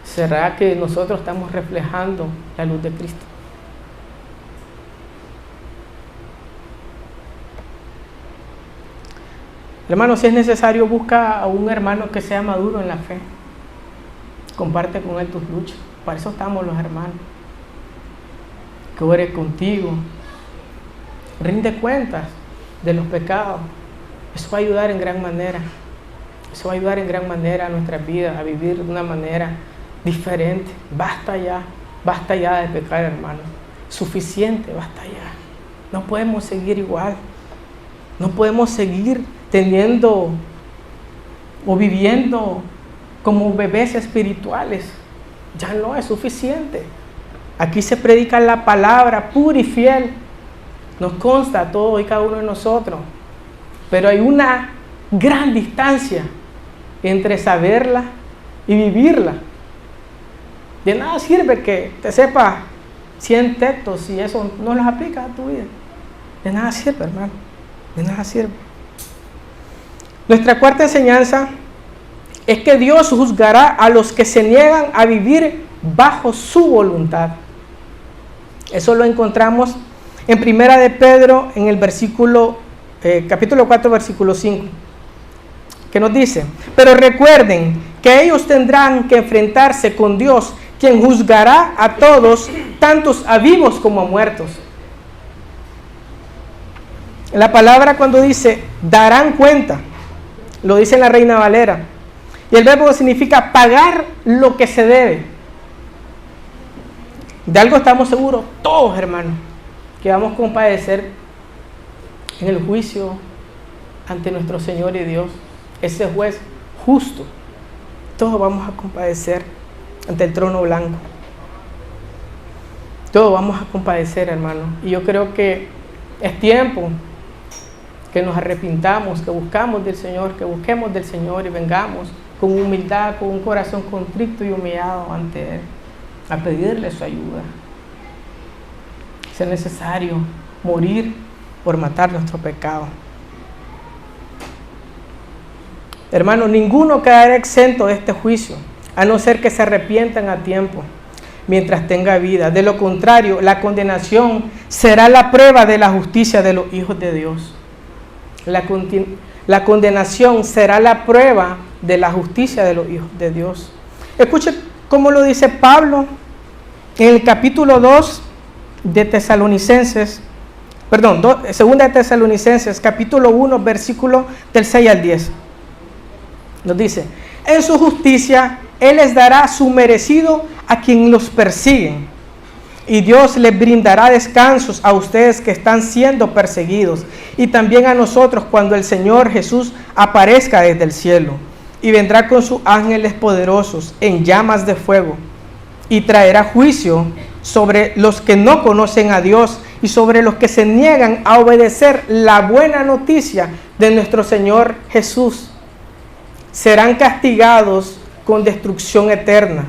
Speaker 1: ¿Será que nosotros estamos reflejando la luz de Cristo? Hermano, si es necesario, busca a un hermano que sea maduro en la fe. Comparte con él tus luchas. Para eso estamos los hermanos. Que ore contigo. Rinde cuentas de los pecados. Eso va a ayudar en gran manera. Eso va a ayudar en gran manera a nuestras vidas, a vivir de una manera diferente. Basta ya de pecar, hermano. Suficiente, basta ya. No podemos seguir igual. No podemos seguir teniendo o viviendo como bebés espirituales. Ya no es suficiente. Aquí se predica la palabra pura y fiel. Nos consta a todos y cada uno de nosotros. Pero hay una gran distancia entre saberla y vivirla. De nada sirve que te sepas 100 textos si eso no los aplicas a tu vida. De nada sirve, hermano. De nada sirve. Nuestra cuarta enseñanza es que Dios juzgará a los que se niegan a vivir bajo su voluntad. Eso lo encontramos en Primera de Pedro, en el capítulo 4, versículo 5, que nos dice: pero recuerden que ellos tendrán que enfrentarse con Dios, quien juzgará a todos, tantos a vivos como a muertos. La palabra cuando dice darán cuenta, lo dice en la Reina Valera, y el verbo significa pagar lo que se debe. De algo estamos seguros todos, hermanos, que vamos a compadecer en el juicio ante nuestro Señor y Dios, ese juez justo. Todos vamos a compadecer ante el trono blanco. Todos vamos a compadecer, hermano. Y yo creo que es tiempo que nos arrepintamos, que busquemos del Señor y vengamos con humildad, con un corazón contrito y humillado ante Él, a pedirle su ayuda. Si es necesario morir por matar nuestro pecado. Hermano, ninguno quedará exento de este juicio, a no ser que se arrepientan a tiempo, mientras tenga vida. De lo contrario, la condenación será la prueba de la justicia de los hijos de Dios. La condenación será la prueba de la justicia de los hijos de Dios. Escuche cómo lo dice Pablo en el capítulo 2 de Tesalonicenses, segunda de Tesalonicenses, capítulo 1, versículo del 6 al 10. Nos dice: en su justicia Él les dará su merecido a quien los persiguen y Dios les brindará descansos a ustedes que están siendo perseguidos y también a nosotros cuando el Señor Jesús aparezca desde el cielo y vendrá con sus ángeles poderosos en llamas de fuego y traerá juicio sobre los que no conocen a Dios y sobre los que se niegan a obedecer la buena noticia de nuestro Señor Jesús. Serán castigados con destrucción eterna,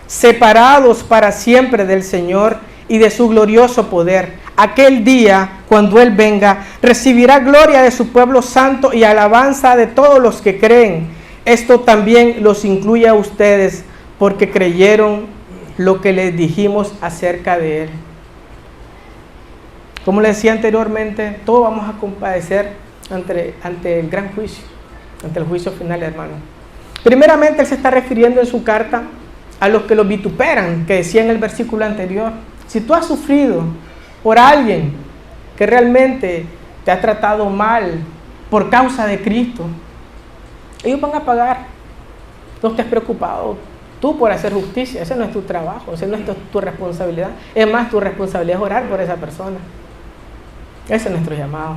Speaker 1: separados para siempre del Señor y de su glorioso poder. Aquel día, cuando Él venga, recibirá gloria de su pueblo santo y alabanza de todos los que creen. Esto también los incluye a ustedes, porque creyeron lo que les dijimos acerca de Él. Como les decía anteriormente, todos vamos a compadecer ante el gran juicio, ante el juicio final, hermano. Primeramente, Él se está refiriendo en su carta a los que los vituperan, que decía en el versículo anterior. Si tú has sufrido por alguien que realmente te ha tratado mal por causa de Cristo, ellos van a pagar. No estés preocupado tú por hacer justicia. Ese no es tu trabajo, esa no es tu responsabilidad. Es más, tu responsabilidad es orar por esa persona. Ese es nuestro llamado.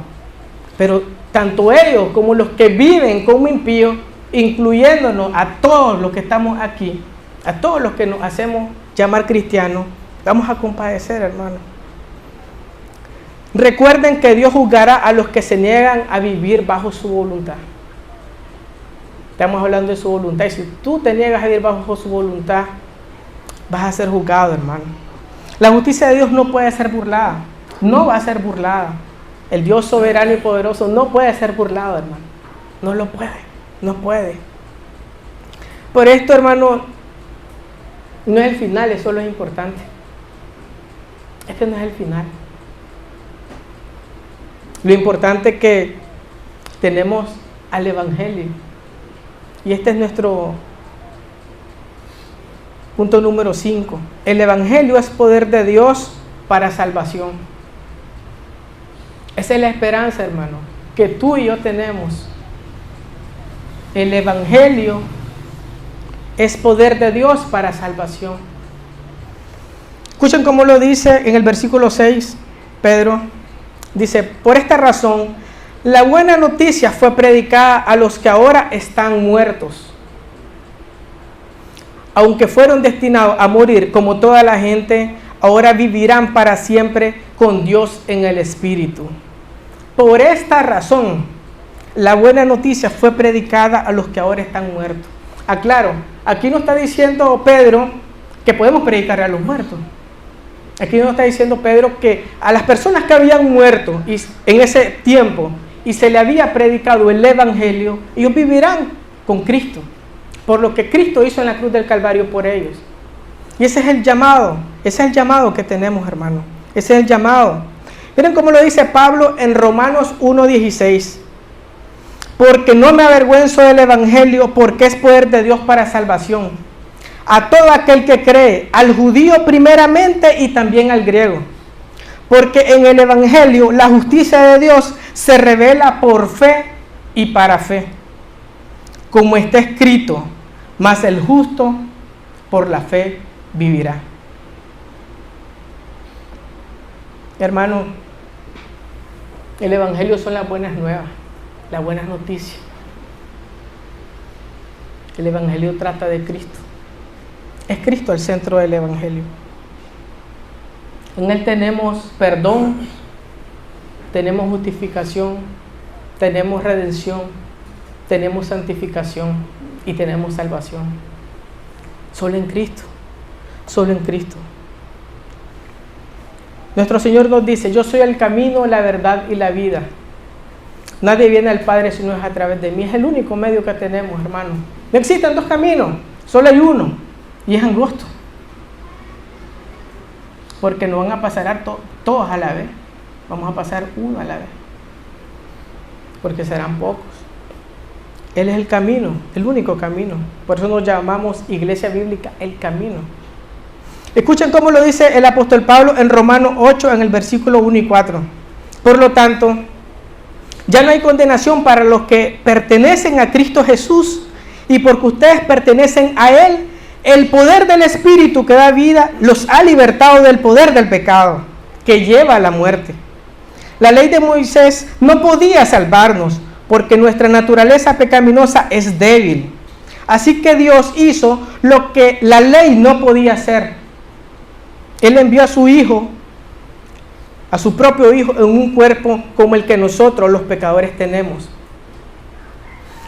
Speaker 1: Pero tanto ellos como los que viven como impíos, incluyéndonos a todos los que estamos aquí, a todos los que nos hacemos llamar cristianos, vamos a compadecer, hermano. Recuerden que Dios juzgará a los que se niegan a vivir bajo su voluntad. Estamos hablando de su voluntad. Y si tú te niegas a vivir bajo su voluntad, vas a ser juzgado, hermano. La justicia de Dios no puede ser burlada. No va a ser burlada. El Dios soberano y poderoso no puede ser burlado, hermano. No lo puede. No puede. Por esto, hermano, no es el final, eso es lo importante. Este no es el final. Lo importante es que tenemos al Evangelio. Y este es nuestro punto número 5. El Evangelio es poder de Dios para salvación. Esa es la esperanza, hermano, que tú y yo tenemos. El Evangelio es poder de Dios para salvación. Escuchen cómo lo dice en el versículo 6, Pedro. Dice, por esta razón, la buena noticia fue predicada a los que ahora están muertos. Aunque fueron destinados a morir como toda la gente, ahora vivirán para siempre con Dios en el Espíritu. Por esta razón, la buena noticia fue predicada a los que ahora están muertos. Aclaro, aquí no está diciendo Pedro que podemos predicar a los muertos. Aquí no está diciendo Pedro que a las personas que habían muerto en ese tiempo y se le había predicado el Evangelio, ellos vivirán con Cristo, por lo que Cristo hizo en la cruz del Calvario por ellos. Y ese es el llamado que tenemos, hermano. Ese es el llamado. Miren cómo lo dice Pablo en Romanos 1:16. Porque no me avergüenzo del Evangelio, porque es poder de Dios para salvación a todo aquel que cree, al judío primeramente y también al griego. Porque en el Evangelio la justicia de Dios se revela por fe y para fe. Como está escrito, mas el justo por la fe vivirá. Hermano, el Evangelio son las buenas nuevas, las buenas noticias. El Evangelio trata de Cristo. Es Cristo el centro del Evangelio. En Él tenemos perdón, tenemos justificación, tenemos redención, tenemos santificación y tenemos salvación. Solo en Cristo, solo en Cristo. Nuestro Señor nos dice, yo soy el camino, la verdad y la vida. Nadie viene al Padre si no es a través de mí. Es el único medio que tenemos, hermano. No existen dos caminos, solo hay uno. Y es angosto. Porque no van a pasar todos a la vez. Vamos a pasar uno a la vez. Porque serán pocos. Él es el camino, el único camino. Por eso nos llamamos Iglesia Bíblica, el camino. Escuchen cómo lo dice el apóstol Pablo en Romanos 8, en el versículo 1 y 4. Por lo tanto, ya no hay condenación para los que pertenecen a Cristo Jesús, y porque ustedes pertenecen a Él, El poder del Espíritu que da vida los ha libertado del poder del pecado, que lleva a la muerte. La ley de Moisés no podía salvarnos, porque nuestra naturaleza pecaminosa es débil. Así que Dios hizo lo que la ley no podía hacer. Él envió a su Hijo, a su propio Hijo, en un cuerpo como el que nosotros los pecadores tenemos.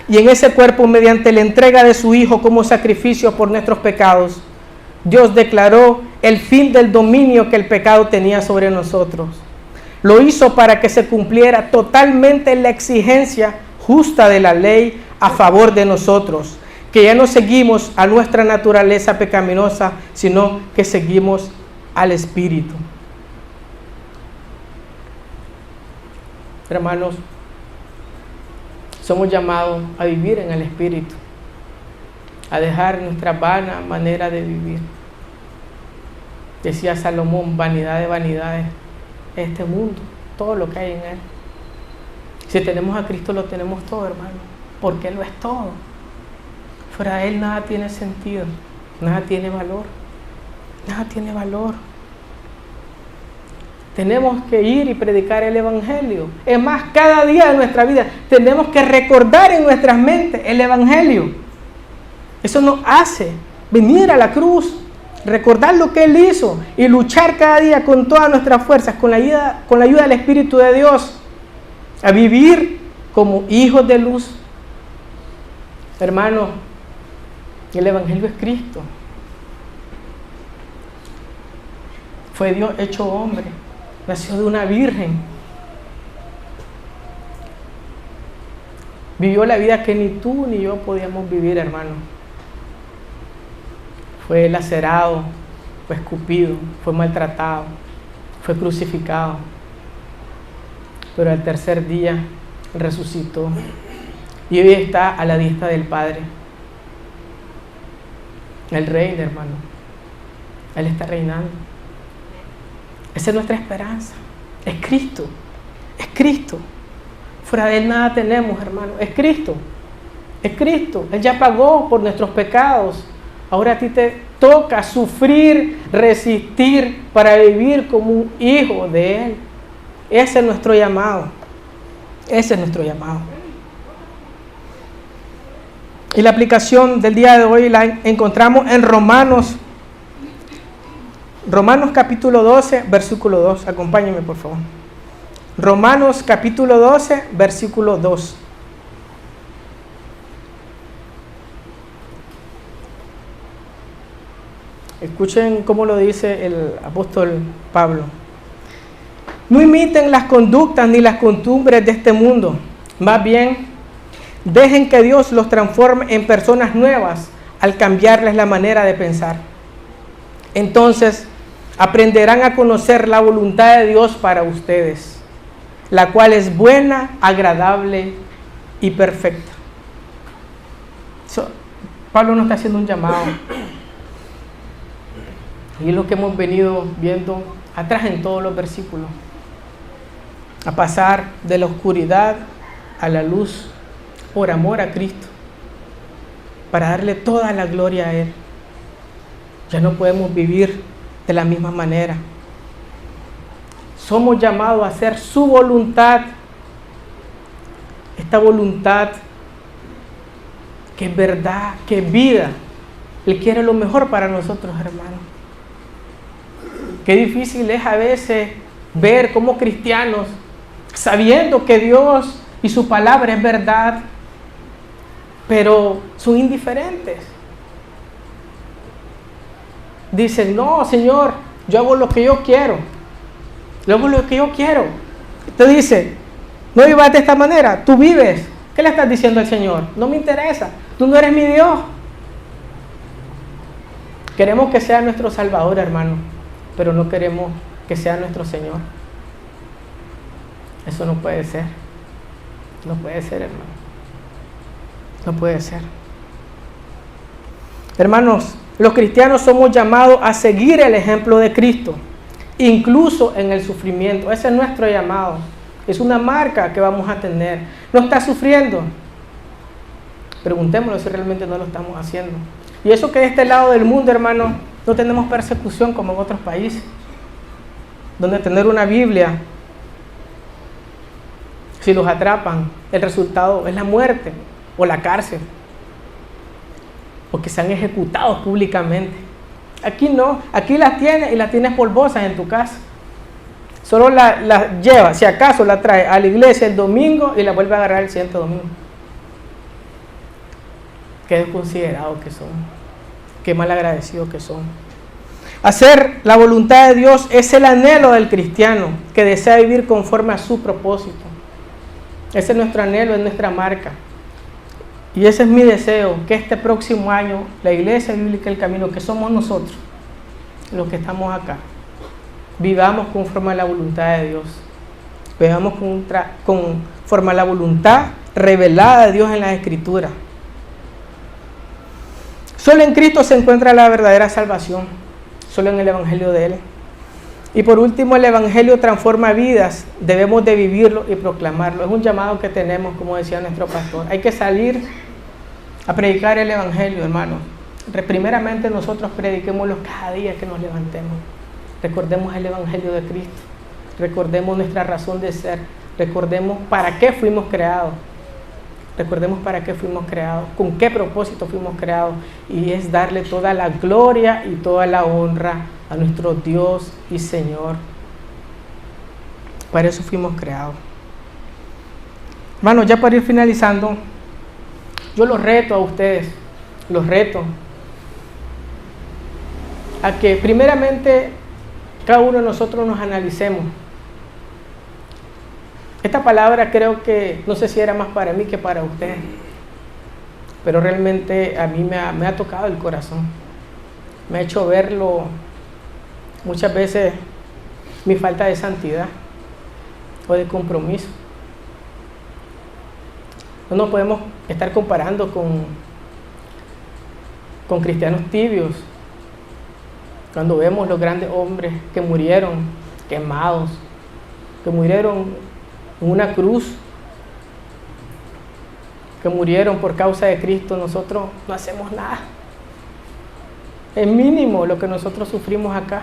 Speaker 1: Y en ese cuerpo, mediante la entrega de su Hijo como sacrificio por nuestros pecados, Dios declaró el fin del dominio que el pecado tenía sobre nosotros. Lo hizo para que se cumpliera totalmente la exigencia justa de la ley a favor de nosotros, que ya no seguimos a nuestra naturaleza pecaminosa, sino que seguimos al Espíritu. Hermanos, somos llamados a vivir en el Espíritu, a dejar nuestra vana manera de vivir. Decía Salomón, vanidad de vanidades, este mundo, todo lo que hay en él. Si tenemos a Cristo, lo tenemos todo, hermano, porque Él lo es todo. Fuera de Él nada tiene sentido, nada tiene valor, nada tiene valor. Tenemos que ir y predicar el Evangelio. Es más, cada día de nuestra vida tenemos que recordar en nuestras mentes el Evangelio. Eso nos hace venir a la cruz, recordar lo que Él hizo y luchar cada día con todas nuestras fuerzas, con la ayuda del Espíritu de Dios, a vivir como hijos de luz. Hermano, el Evangelio es Cristo. Fue Dios hecho hombre. Nació de una virgen. Vivió la vida que ni tú ni yo podíamos vivir, hermano. Fue lacerado, fue escupido, fue maltratado, fue crucificado. Pero al tercer día resucitó y hoy está a la diestra del Padre. El reina, hermano. Él está reinando. Esa es nuestra esperanza. Es Cristo. Es Cristo. Fuera de Él nada tenemos, hermano. Es Cristo. Es Cristo. Él ya pagó por nuestros pecados. Ahora a ti te toca sufrir, resistir para vivir como un hijo de Él. Ese es nuestro llamado. Ese es nuestro llamado. Y la aplicación del día de hoy la encontramos en Romanos capítulo 12, versículo 2. Acompáñenme, por favor. Romanos capítulo 12, versículo 2. Escuchen cómo lo dice el apóstol Pablo. No imiten las conductas ni las costumbres de este mundo. Más bien, dejen que Dios los transforme en personas nuevas al cambiarles la manera de pensar. Entonces, aprenderán a conocer la voluntad de Dios para ustedes, la cual es buena, agradable y perfecta. Pablo nos está haciendo un llamado. Y es lo que hemos venido viendo atrás en todos los versículos. A pasar de la oscuridad a la luz por amor a Cristo, para darle toda la gloria a Él. Ya no podemos vivir de la misma manera. Somos llamados a hacer su voluntad. Esta voluntad que es verdad, que es vida. Él quiere lo mejor para nosotros, hermanos. Qué difícil es a veces ver cómo cristianos, sabiendo que Dios y su palabra es verdad, pero son indiferentes. Dicen, no, Señor, yo hago lo que yo quiero. Yo hago lo que yo quiero. Te dice, no vivas de esta manera, tú vives. ¿Qué le estás diciendo al Señor? No me interesa, tú no eres mi Dios. Queremos que sea nuestro Salvador, hermano, pero no queremos que sea nuestro Señor. Eso no puede ser. No puede ser, hermano. No puede ser. Hermanos, los cristianos somos llamados a seguir el ejemplo de Cristo, incluso en el sufrimiento. Ese es nuestro llamado. Es una marca que vamos a tener. ¿No está sufriendo? Preguntémonos si realmente no lo estamos haciendo. Y eso que de este lado del mundo, hermano, no tenemos persecución como en otros países, donde tener una Biblia, si los atrapan, el resultado es la muerte o la cárcel, o que sean ejecutados públicamente. Aquí no, aquí las tienes y las tienes polvosas en tu casa. Solo la lleva, si acaso la trae a la iglesia el domingo y la vuelve a agarrar el siguiente domingo. Qué desconsiderados que son, qué malagradecidos que son. Hacer la voluntad de Dios es el anhelo del cristiano que desea vivir conforme a su propósito. Ese es nuestro anhelo, es nuestra marca. Y ese es mi deseo, que este próximo año la Iglesia Bíblica del Camino, que somos nosotros, los que estamos acá, vivamos conforme a la voluntad de Dios. Vivamos conforme a la voluntad revelada de Dios en las Escrituras. Solo en Cristo se encuentra la verdadera salvación, solo en el Evangelio de Él. Y por último, el Evangelio transforma vidas, debemos de vivirlo y proclamarlo. Es un llamado que tenemos, como decía nuestro pastor. Hay que salir a predicar el Evangelio, hermano. Primeramente nosotros prediquémoslo cada día que nos levantemos. Recordemos el Evangelio de Cristo, recordemos nuestra razón de ser, recordemos para qué fuimos creados. Recordemos para qué fuimos creados, con qué propósito fuimos creados, y es darle toda la gloria y toda la honra a nuestro Dios y Señor. Para eso fuimos creados. Hermanos, ya para ir finalizando, yo los reto a ustedes, los reto a que primeramente cada uno de nosotros nos analicemos. Esta palabra creo que, no sé si era más para mí que para ustedes, pero realmente a mí me ha tocado el corazón. Me ha hecho verlo muchas veces, mi falta de santidad o de compromiso. No nos podemos estar comparando con cristianos tibios, cuando vemos los grandes hombres que murieron quemados, que murieron en una cruz, que murieron por causa de Cristo. Nosotros no hacemos nada. Es mínimo lo que nosotros sufrimos acá.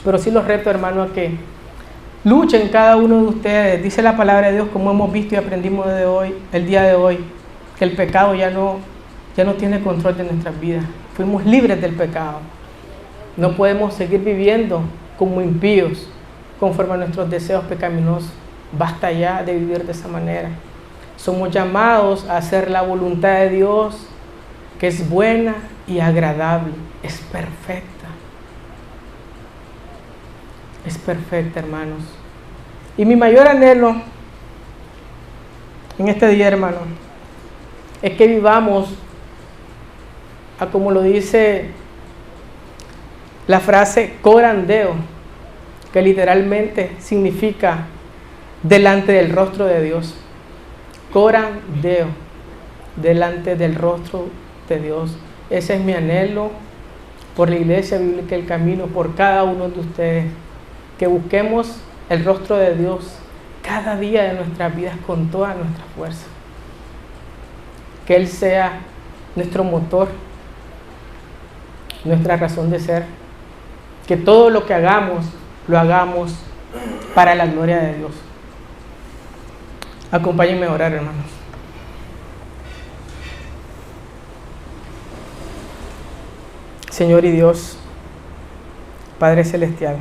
Speaker 1: Pero sí los reto, hermano, a que luchen cada uno de ustedes. Dice la palabra de Dios, como hemos visto y aprendimos el día de hoy, que el pecado ya no tiene control de nuestras vidas. Fuimos libres del pecado. No podemos seguir viviendo como impíos, conforme a nuestros deseos pecaminosos. Basta ya de vivir de esa manera. Somos llamados a hacer la voluntad de Dios, que es buena y agradable, es perfecta. Es perfecta, hermanos. Y mi mayor anhelo en este día, hermano, es que vivamos a como lo dice la frase coram Deo, que literalmente significa delante del rostro de Dios. Coram Deo, delante del rostro de Dios. Ese es mi anhelo por la Iglesia Bíblica del Camino, por cada uno de ustedes, que busquemos el rostro de Dios cada día de nuestras vidas con toda nuestra fuerza. Que Él sea nuestro motor, nuestra razón de ser. Que todo lo que hagamos, lo hagamos para la gloria de Dios. Acompáñenme a orar, hermanos. Señor y Dios, Padre Celestial,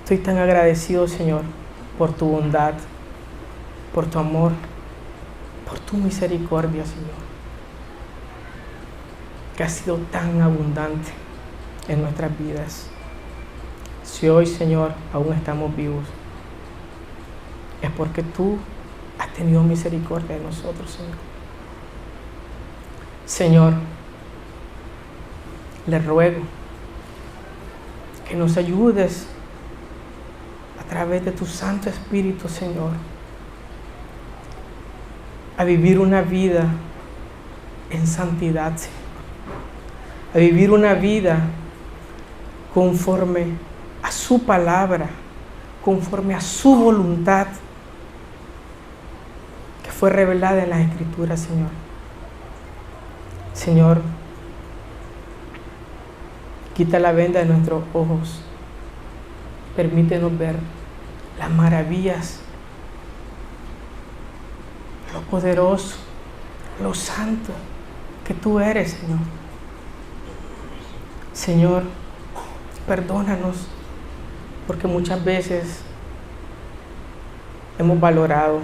Speaker 1: estoy tan agradecido, Señor, por tu bondad, por tu amor, por tu misericordia, Señor, que ha sido tan abundante en nuestras vidas. Si hoy, Señor, aún estamos vivos, es porque tú has tenido misericordia de nosotros, Señor. Señor, le ruego que nos ayudes a través de tu Santo Espíritu, Señor, a vivir una vida en santidad, Señor. A vivir una vida conforme a su palabra, conforme a su voluntad, fue revelada en las Escrituras, Señor. Señor, quita la venda de nuestros ojos. Permítenos ver las maravillas, lo poderoso, lo santo que tú eres, Señor. Señor, perdónanos, porque muchas veces hemos valorado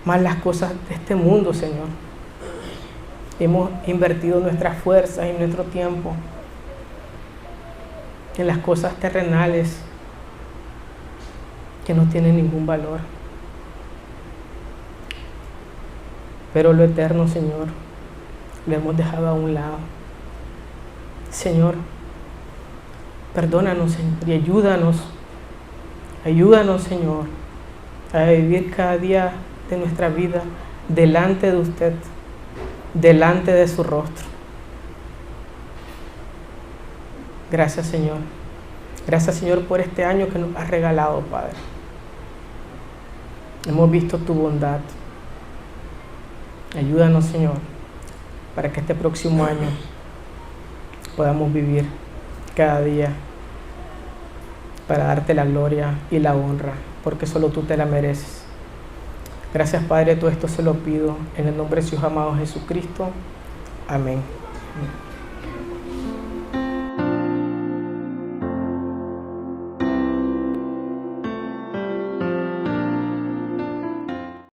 Speaker 1: más las cosas de este mundo, Señor. Hemos invertido nuestras fuerzas y nuestro tiempo en las cosas terrenales que no tienen ningún valor. Pero lo eterno, Señor, lo hemos dejado a un lado. Señor, perdónanos, Señor, y ayúdanos, Señor, a vivir cada día de nuestra vida delante de usted, delante de su rostro. Gracias, Señor. Gracias, Señor, por este año que nos has regalado, Padre. Hemos visto tu bondad. Ayúdanos, Señor, para que este próximo año podamos vivir cada día para darte la gloria y la honra, porque solo tú te la mereces. Gracias, Padre, todo esto se lo pido en el nombre de su amado Jesucristo. Amén.